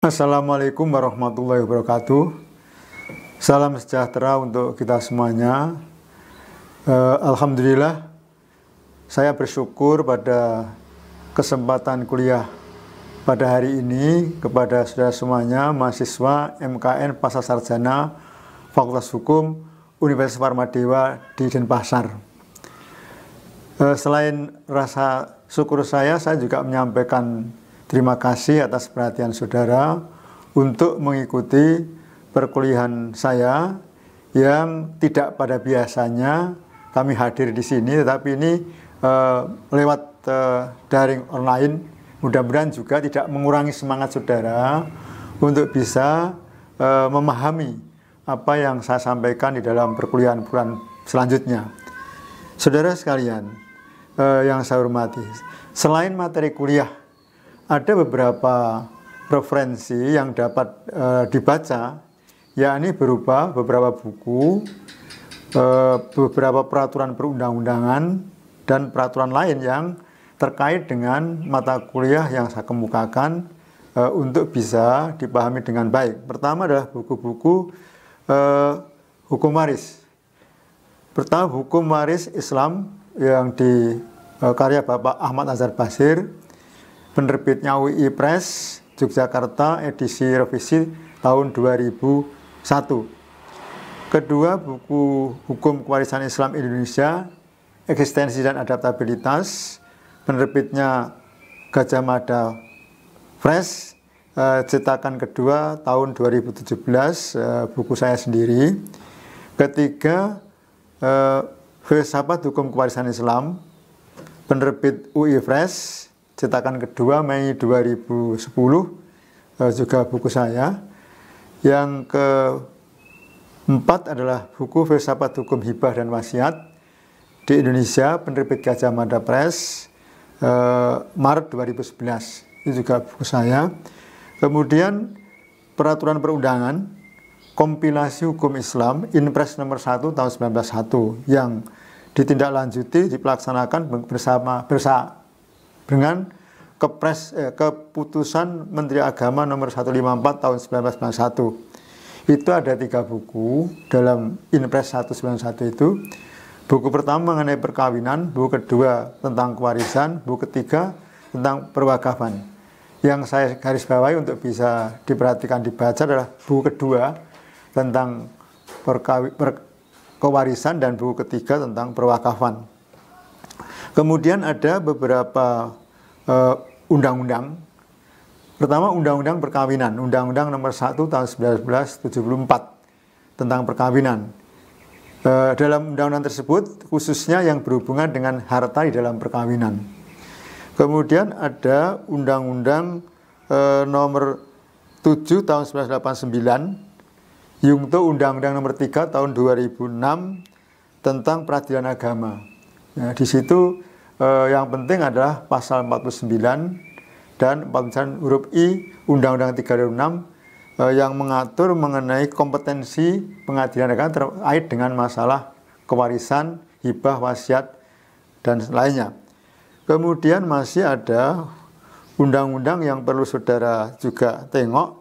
Assalamualaikum warahmatullahi wabarakatuh. Salam sejahtera untuk kita semuanya. Alhamdulillah, saya bersyukur pada kesempatan kuliah pada hari ini kepada saudara semuanya, mahasiswa MKN Pasca Sarjana Fakultas Hukum Universitas Parmadewa di Denpasar. Selain rasa syukur saya juga menyampaikan terima kasih atas perhatian saudara untuk mengikuti perkuliahan saya yang tidak pada biasanya kami hadir di sini, tetapi ini lewat daring online. Mudah-mudahan juga tidak mengurangi semangat saudara untuk bisa memahami apa yang saya sampaikan di dalam perkuliahan selanjutnya. Saudara sekalian yang saya hormati, selain materi kuliah, ada beberapa referensi yang dapat dibaca, yakni berupa beberapa buku, beberapa peraturan perundang-undangan, dan peraturan lain yang terkait dengan mata kuliah yang saya kemukakan untuk bisa dipahami dengan baik. Pertama adalah buku-buku hukum waris. Pertama, hukum waris Islam yang di karya Bapak Ahmad Azhar Basir, penerbitnya UI Press, Yogyakarta, edisi revisi tahun 2001. Kedua, buku Hukum Kewarisan Islam Indonesia, Eksistensi dan Adaptabilitas, penerbitnya Gajah Mada Press, cetakan kedua tahun 2017, buku saya sendiri. Ketiga, Filsafat Hukum Kewarisan Islam, penerbit UI Press, cetakan kedua Mei 2010, juga buku saya. Yang keempat adalah buku Filsafat Hukum Hibah dan Wasiat di Indonesia, penerbit Gajah Mada Press, Maret 2011. Itu juga buku saya. Kemudian peraturan perundangan, kompilasi hukum Islam, Inpres nomor 1 tahun 1901 yang ditindaklanjuti, dipelaksanakan dengan keputusan Menteri Agama nomor 154 tahun 1991. Itu ada 3 buku dalam Inpres 191 itu. Buku pertama mengenai perkawinan, buku kedua tentang kewarisan, buku ketiga tentang perwakafan. Yang saya garis bawahi untuk bisa diperhatikan dibaca adalah buku kedua tentang kewarisan dan buku ketiga tentang perwakafan. Kemudian ada beberapa undang-undang. Pertama, undang-undang perkawinan, undang-undang nomor 1 tahun 1974 tentang perkawinan. Dalam undang-undang tersebut khususnya yang berhubungan dengan harta di dalam perkawinan. Kemudian ada undang-undang nomor 7 tahun 1989, Yungto undang-undang nomor 3 tahun 2006 tentang peradilan agama. Nah, di situ yang penting adalah pasal 49 dan 49 huruf I Undang-Undang 326 yang mengatur mengenai kompetensi pengadilan agama terkait dengan masalah kewarisan, hibah, wasiat, dan lainnya. Kemudian masih ada undang-undang yang perlu saudara juga tengok,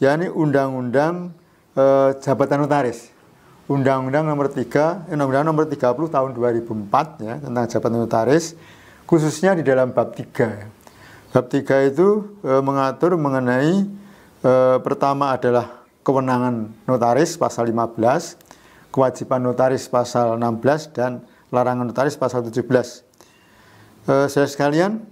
yakni Undang-Undang Jabatan Notaris. Undang-Undang nomor 30 tahun 2004 ya, tentang jabatan notaris, khususnya di dalam bab 3 ya. Bab 3 itu mengatur mengenai pertama adalah kewenangan notaris pasal 15, kewajiban notaris pasal 16, dan larangan notaris pasal 17. Saudara sekalian,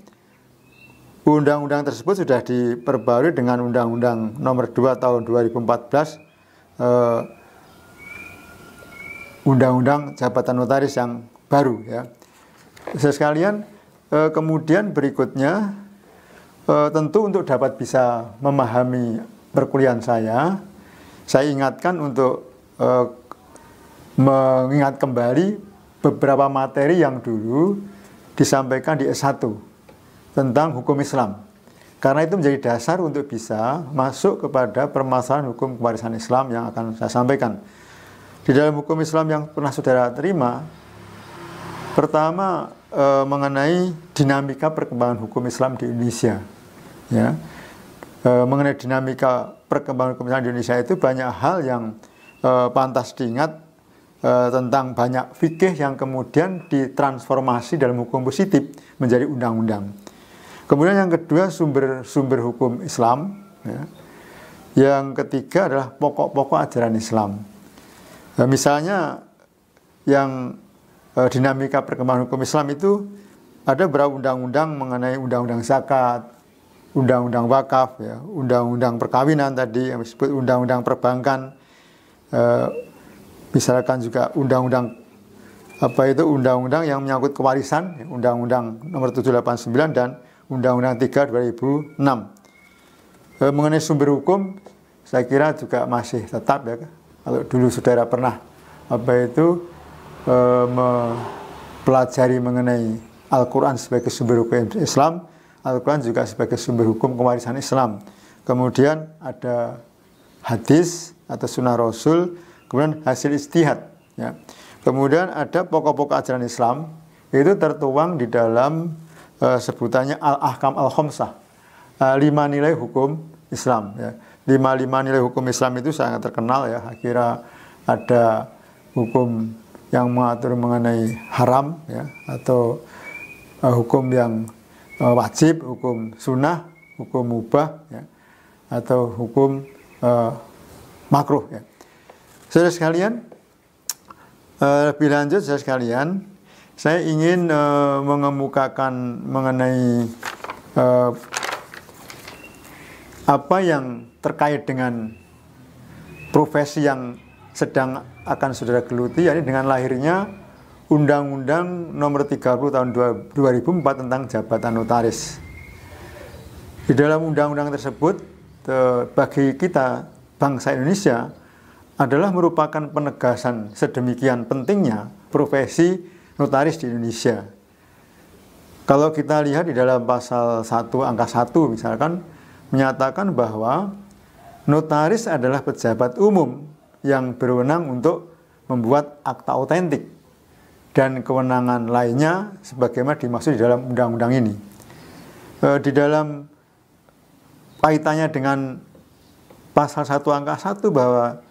undang-undang tersebut sudah diperbarui dengan Undang-Undang nomor 2 tahun 2014, Undang-Undang Jabatan Notaris yang baru ya. Saudara sekalian, kemudian berikutnya tentu untuk dapat bisa memahami perkuliahan saya ingatkan untuk mengingat kembali beberapa materi yang dulu disampaikan di S1 tentang hukum Islam. Karena itu menjadi dasar untuk bisa masuk kepada permasalahan hukum kewarisan Islam yang akan saya sampaikan. Di dalam hukum Islam yang pernah saudara terima, pertama mengenai dinamika perkembangan hukum Islam di Indonesia. Ya. mengenai dinamika perkembangan hukum Islam di Indonesia itu banyak hal yang pantas diingat, tentang banyak fikih yang kemudian ditransformasi dalam hukum positif menjadi undang-undang. Kemudian yang kedua, sumber hukum Islam, ya. Yang ketiga adalah pokok-pokok ajaran Islam. Misalnya yang dinamika perkembangan hukum Islam itu ada beberapa undang-undang mengenai undang-undang zakat, undang-undang wakaf, ya, undang-undang perkawinan tadi yang disebut undang-undang perbankan, misalkan juga undang-undang undang-undang yang menyangkut kewarisan, undang-undang nomor 789 dan undang-undang 3 2006. Mengenai sumber hukum, saya kira juga masih tetap, ya. Kalau dulu saudara pernah mempelajari mengenai Al-Quran sebagai sumber hukum Islam, Al-Quran juga sebagai sumber hukum kewarisan Islam. Kemudian ada hadis atau sunnah Rasul, kemudian hasil ijtihad, ya. Kemudian ada pokok-pokok ajaran Islam, itu tertuang di dalam sebutannya Al-Ahkam Al-Khamsah, 5 nilai hukum Islam, ya. 5 nilai hukum Islam itu sangat terkenal, ya. Kira ada hukum yang mengatur mengenai haram, ya, atau hukum yang wajib, hukum sunnah, hukum mubah, ya, atau hukum makruh, ya. Saudara sekalian, lebih lanjut saudara sekalian, saya ingin mengemukakan mengenai apa yang terkait dengan profesi yang sedang akan saudara geluti, yakni dengan lahirnya Undang-Undang Nomor 30 Tahun 2004 tentang jabatan notaris. Di dalam undang-undang tersebut, bagi kita bangsa Indonesia adalah merupakan penegasan sedemikian pentingnya profesi notaris di Indonesia. Kalau kita lihat di dalam pasal 1 angka 1 misalkan, menyatakan bahwa notaris adalah pejabat umum yang berwenang untuk membuat akta otentik dan kewenangan lainnya sebagaimana dimaksud di dalam undang-undang ini. Di dalam kaitannya dengan pasal 1 angka 1 bahwa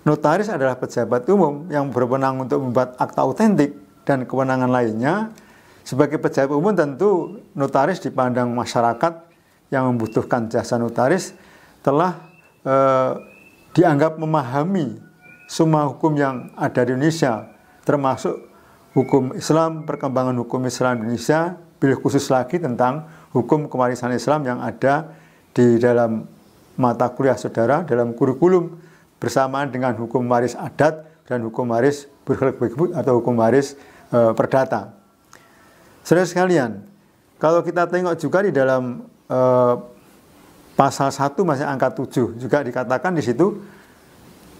notaris adalah pejabat umum yang berwenang untuk membuat akta otentik dan kewenangan lainnya. Sebagai pejabat umum tentu notaris dipandang masyarakat yang membutuhkan jasa notaris telah dianggap memahami semua hukum yang ada di Indonesia, termasuk hukum Islam, perkembangan hukum Islam di Indonesia, bil khusus lagi tentang hukum kewarisan Islam yang ada di dalam mata kuliah saudara dalam kurikulum bersamaan dengan hukum waris adat dan hukum waris berkhilaf atau hukum waris perdata. Saudara sekalian, kalau kita tengok juga di dalam pasal 1 masih angka 7 juga dikatakan di situ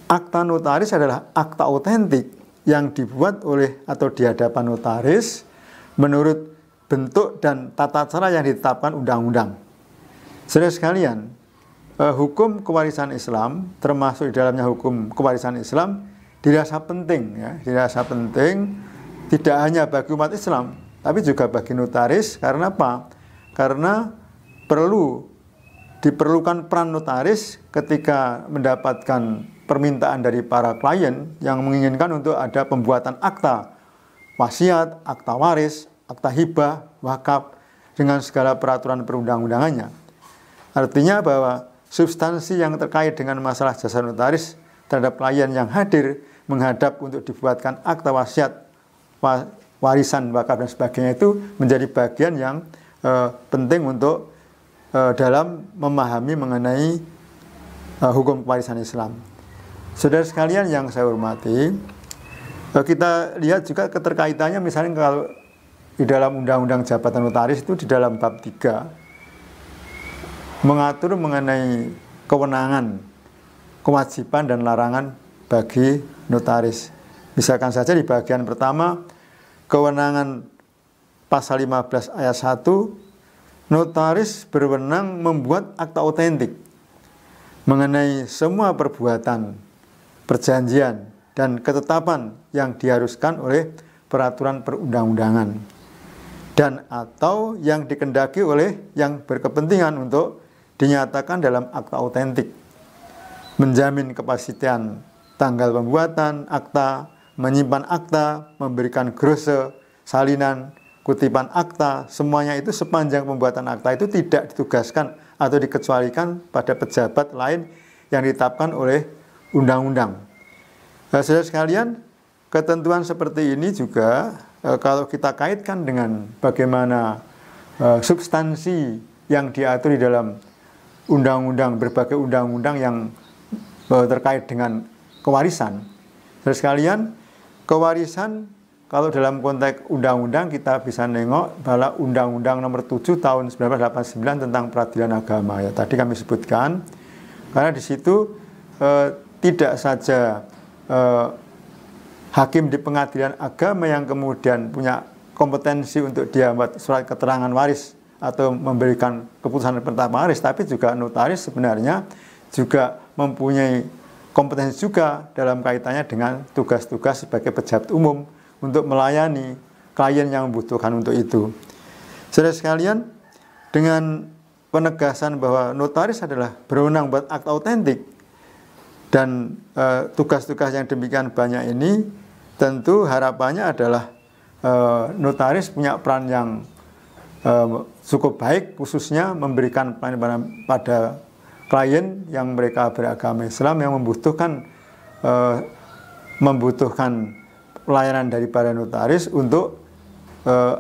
akta notaris adalah akta otentik yang dibuat oleh atau di hadapan notaris menurut bentuk dan tata cara yang ditetapkan undang-undang. Saudara sekalian, hukum kewarisan Islam, termasuk di dalamnya hukum kewarisan Islam, dirasa penting, ya, dirasa penting tidak hanya bagi umat Islam, tapi juga bagi notaris. Karena apa? Karena diperlukan peran notaris ketika mendapatkan permintaan dari para klien yang menginginkan untuk ada pembuatan akta wasiat, akta waris, akta hibah, wakaf dengan segala peraturan perundang-undangannya. Artinya bahwa substansi yang terkait dengan masalah jasa notaris terhadap klien yang hadir menghadap untuk dibuatkan akta wasiat, warisan, wakaf dan sebagainya itu menjadi bagian yang penting untuk dalam memahami mengenai hukum kewarisan Islam. Saudara sekalian yang saya hormati, kita lihat juga keterkaitannya misalnya kalau di dalam Undang-Undang Jabatan Notaris itu di dalam bab 3 mengatur mengenai kewenangan, kewajiban dan larangan bagi notaris. Misalkan saja di bagian pertama, kewenangan pasal 15 ayat 1, notaris berwenang membuat akta otentik mengenai semua perbuatan, perjanjian, dan ketetapan yang diharuskan oleh peraturan perundang-undangan dan atau yang dikendaki oleh yang berkepentingan untuk dinyatakan dalam akta autentik, menjamin kepastian tanggal pembuatan akta, menyimpan akta, memberikan grose, salinan, kutipan akta, semuanya itu sepanjang pembuatan akta itu tidak ditugaskan atau dikecualikan pada pejabat lain yang ditetapkan oleh undang-undang. Saudara sekalian, ketentuan seperti ini juga kalau kita kaitkan dengan bagaimana substansi yang diatur di dalam undang-undang, berbagai undang-undang yang terkait dengan kewarisan. Saudara sekalian, kewarisan kalau dalam konteks undang-undang kita bisa nengok bahwa Undang-Undang Nomor 7 Tahun 1989 tentang Peradilan Agama, ya tadi kami sebutkan, karena di situ tidak saja hakim di pengadilan agama yang kemudian punya kompetensi untuk dia membuat surat keterangan waris atau memberikan keputusan penetapan waris, tapi juga notaris sebenarnya juga mempunyai kompetensi juga dalam kaitannya dengan tugas-tugas sebagai pejabat umum untuk melayani klien yang membutuhkan untuk itu. Saudara sekalian, dengan penegasan bahwa notaris adalah berwenang buat akta autentik dan tugas-tugas yang demikian banyak ini, tentu harapannya adalah notaris punya peran yang cukup baik, khususnya memberikan pelayanan pada klien yang mereka beragama Islam yang membutuhkan pelayanan daripada notaris untuk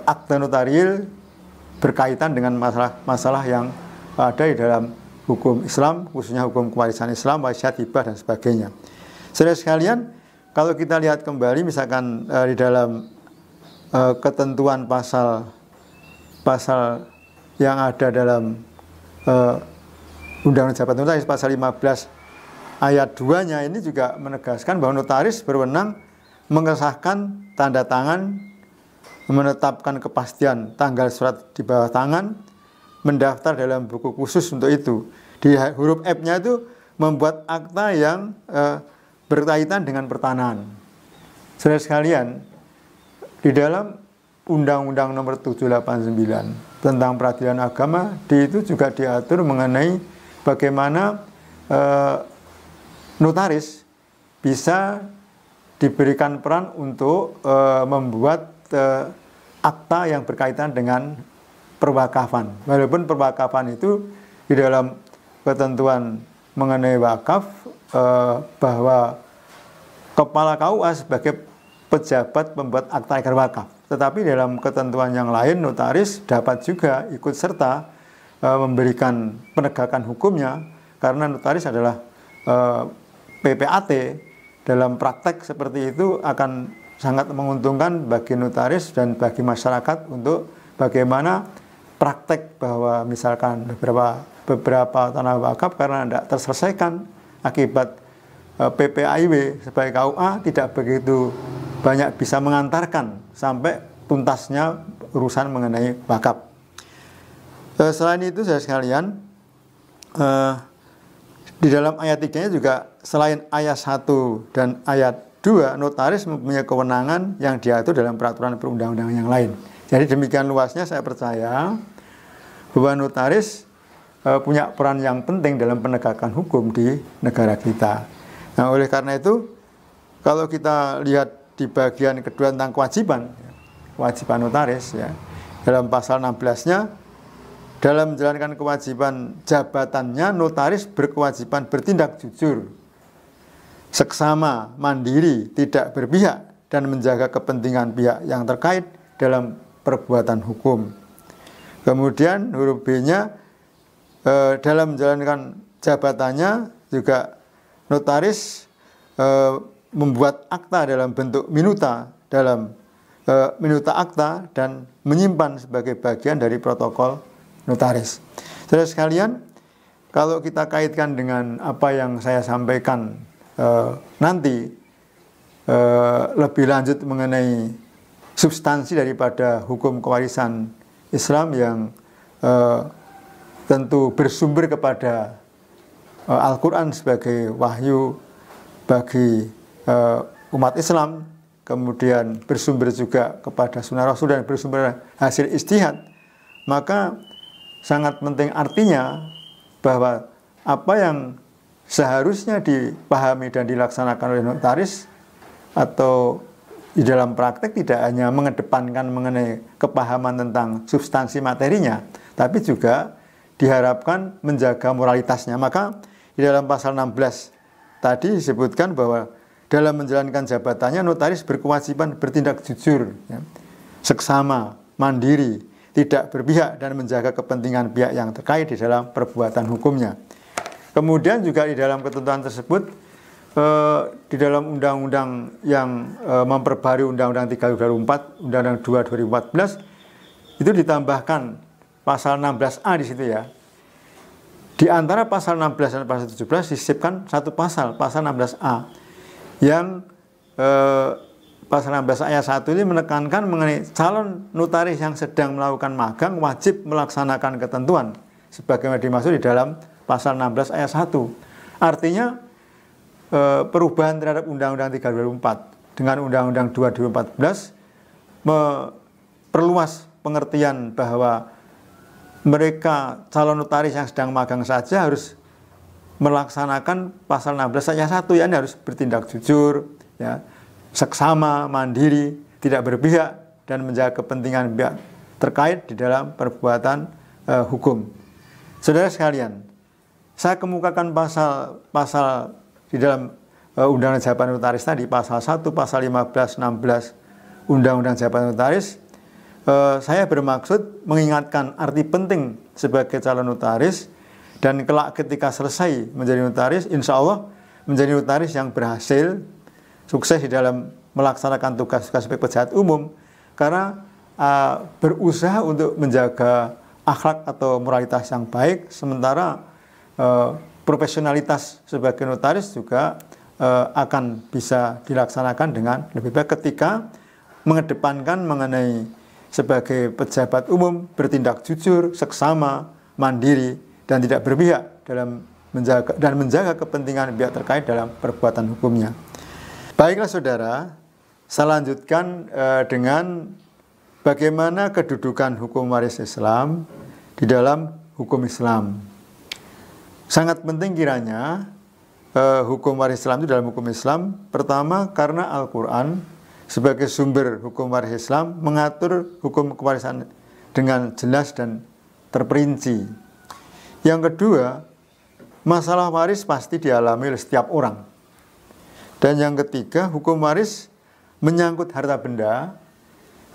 akte notarial berkaitan dengan masalah-masalah yang ada di dalam hukum Islam, khususnya hukum kewarisan Islam, wasiat, hibah, dan sebagainya. Saudara sekalian, kalau kita lihat kembali misalkan di dalam ketentuan pasal yang ada dalam Undang-Undang Jabatan Notaris pasal 15 ayat 2-nya ini juga menegaskan bahwa notaris berwenang mengesahkan tanda tangan, menetapkan kepastian tanggal surat di bawah tangan, mendaftar dalam buku khusus untuk itu. Di huruf F-nya itu membuat akta yang berkaitan dengan pertanahan. Saudara sekalian, di dalam Undang-Undang Nomor 789 tentang Peradilan Agama, di itu juga diatur mengenai bagaimana notaris bisa diberikan peran untuk membuat akta yang berkaitan dengan perwakafan. Walaupun perwakafan itu di dalam ketentuan mengenai wakaf bahwa kepala KUA sebagai pejabat pembuat akta ikrar wakaf. Tetapi dalam ketentuan yang lain notaris dapat juga ikut serta memberikan penegakan hukumnya, karena notaris adalah PPAT. Dalam praktek seperti itu akan sangat menguntungkan bagi notaris dan bagi masyarakat untuk bagaimana praktek bahwa misalkan beberapa tanah wakaf karena tidak terselesaikan akibat PPAIW sebagai KUA tidak begitu banyak bisa mengantarkan sampai tuntasnya urusan mengenai wakaf. Selain itu, saudara sekalian, di dalam ayat 3-nya juga selain ayat 1 dan ayat 2, notaris mempunyai kewenangan yang diatur dalam peraturan perundang-undangan yang lain. Jadi demikian luasnya saya percaya bahwa notaris punya peran yang penting dalam penegakan hukum di negara kita. Nah, oleh karena itu, kalau kita lihat di bagian kedua tentang kewajiban notaris, ya, dalam pasal 16-nya, dalam menjalankan kewajiban jabatannya, notaris berkewajiban bertindak jujur, seksama, mandiri, tidak berpihak, dan menjaga kepentingan pihak yang terkait dalam perbuatan hukum. Kemudian huruf B-nya, dalam menjalankan jabatannya juga notaris membuat akta dalam bentuk minuta, dalam minuta akta, dan menyimpan sebagai bagian dari protokol notaris. Saudara sekalian, kalau kita kaitkan dengan apa yang saya sampaikan nanti lebih lanjut mengenai substansi daripada hukum kewarisan Islam yang tentu bersumber kepada Al-Quran sebagai wahyu bagi umat Islam, kemudian bersumber juga kepada sunnah Rasul dan bersumber hasil ijtihad, maka sangat penting artinya bahwa apa yang seharusnya dipahami dan dilaksanakan oleh notaris atau di dalam praktek tidak hanya mengedepankan mengenai kepahaman tentang substansi materinya, tapi juga diharapkan menjaga moralitasnya. Maka di dalam pasal 16 tadi disebutkan bahwa dalam menjalankan jabatannya notaris berkewajiban bertindak jujur, ya, seksama, mandiri, tidak berpihak dan menjaga kepentingan pihak yang terkait di dalam perbuatan hukumnya. Kemudian juga di dalam ketentuan tersebut, di dalam undang-undang yang memperbarui Undang-Undang 3 2004, Undang-Undang 2 2014 itu ditambahkan pasal 16A di situ ya. Di antara pasal 16 dan pasal 17 disisipkan satu pasal 16A yang pasal 16 ayat 1 ini menekankan mengenai calon notaris yang sedang melakukan magang wajib melaksanakan ketentuan sebagaimana dimaksud di dalam pasal 16 ayat 1. Artinya perubahan terhadap Undang-Undang 3 2004 dengan Undang-Undang 2 2014 memperluas pengertian bahwa mereka calon notaris yang sedang magang saja harus melaksanakan pasal 16 ayat 1, yakni harus bertindak jujur, ya, seksama, mandiri, tidak berpihak dan menjaga kepentingan pihak terkait di dalam perbuatan hukum. Saudara sekalian, saya kemukakan pasal di dalam Undang-Undang Jabatan Notaris tadi, pasal 1, pasal 15, 16 Undang-Undang Jabatan Notaris. Saya bermaksud mengingatkan arti penting sebagai calon notaris dan kelak ketika selesai menjadi notaris, insya Allah menjadi notaris yang berhasil, sukses di dalam melaksanakan tugas-tugas sebagai pejabat umum karena berusaha untuk menjaga akhlak atau moralitas yang baik, sementara profesionalitas sebagai notaris juga akan bisa dilaksanakan dengan lebih baik ketika mengedepankan mengenai sebagai pejabat umum bertindak jujur, seksama, mandiri, dan tidak berpihak dalam menjaga kepentingan pihak terkait dalam perbuatan hukumnya. Baiklah saudara, saya lanjutkan dengan bagaimana kedudukan hukum waris Islam di dalam hukum Islam. Sangat penting kiranya hukum waris Islam itu dalam hukum Islam, pertama karena Al-Quran sebagai sumber hukum waris Islam mengatur hukum kewarisan dengan jelas dan terperinci. Yang kedua, masalah waris pasti dialami oleh setiap orang. Dan yang ketiga, hukum waris menyangkut harta benda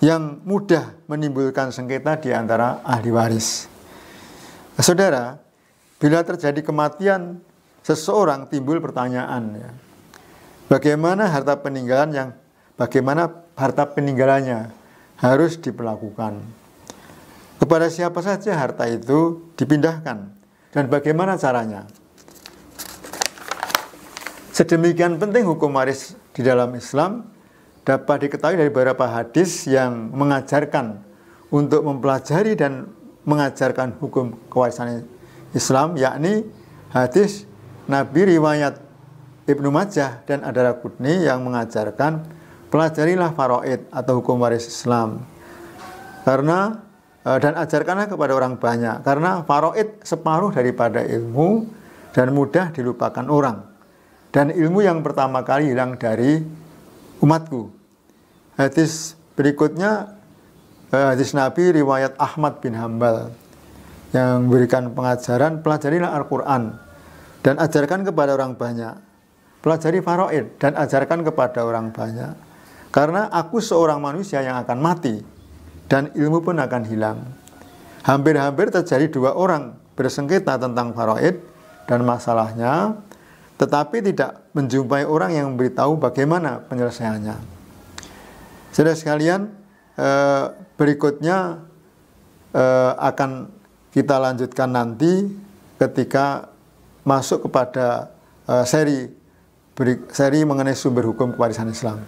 yang mudah menimbulkan sengketa di antara ahli waris. Saudara, bila terjadi kematian seseorang timbul pertanyaan, ya, bagaimana harta peninggalannya harus diperlakukan. Kepada siapa saja harta itu dipindahkan dan bagaimana caranya. Sedemikian penting hukum waris di dalam Islam dapat diketahui dari beberapa hadis yang mengajarkan untuk mempelajari dan mengajarkan hukum kewarisan Islam, yakni hadis Nabi riwayat Ibnu Majah dan Ad-Daraqutni yang mengajarkan pelajarilah faraid atau hukum waris Islam karena dan ajarkanlah kepada orang banyak karena faraid separuh daripada ilmu dan mudah dilupakan orang dan ilmu yang pertama kali hilang dari umatku. Hadis berikutnya hadis Nabi riwayat Ahmad bin Hambal yang memberikan pengajaran pelajarilah Al-Quran dan ajarkan kepada orang banyak, pelajari faraid dan ajarkan kepada orang banyak karena aku seorang manusia yang akan mati dan ilmu pun akan hilang. Hampir-hampir terjadi dua orang bersengketa tentang faraid dan masalahnya, tetapi tidak menjumpai orang yang memberitahu bagaimana penyelesaiannya. Saudara sekalian, berikutnya akan kita lanjutkan nanti ketika masuk kepada seri mengenai sumber hukum kewarisan Islam.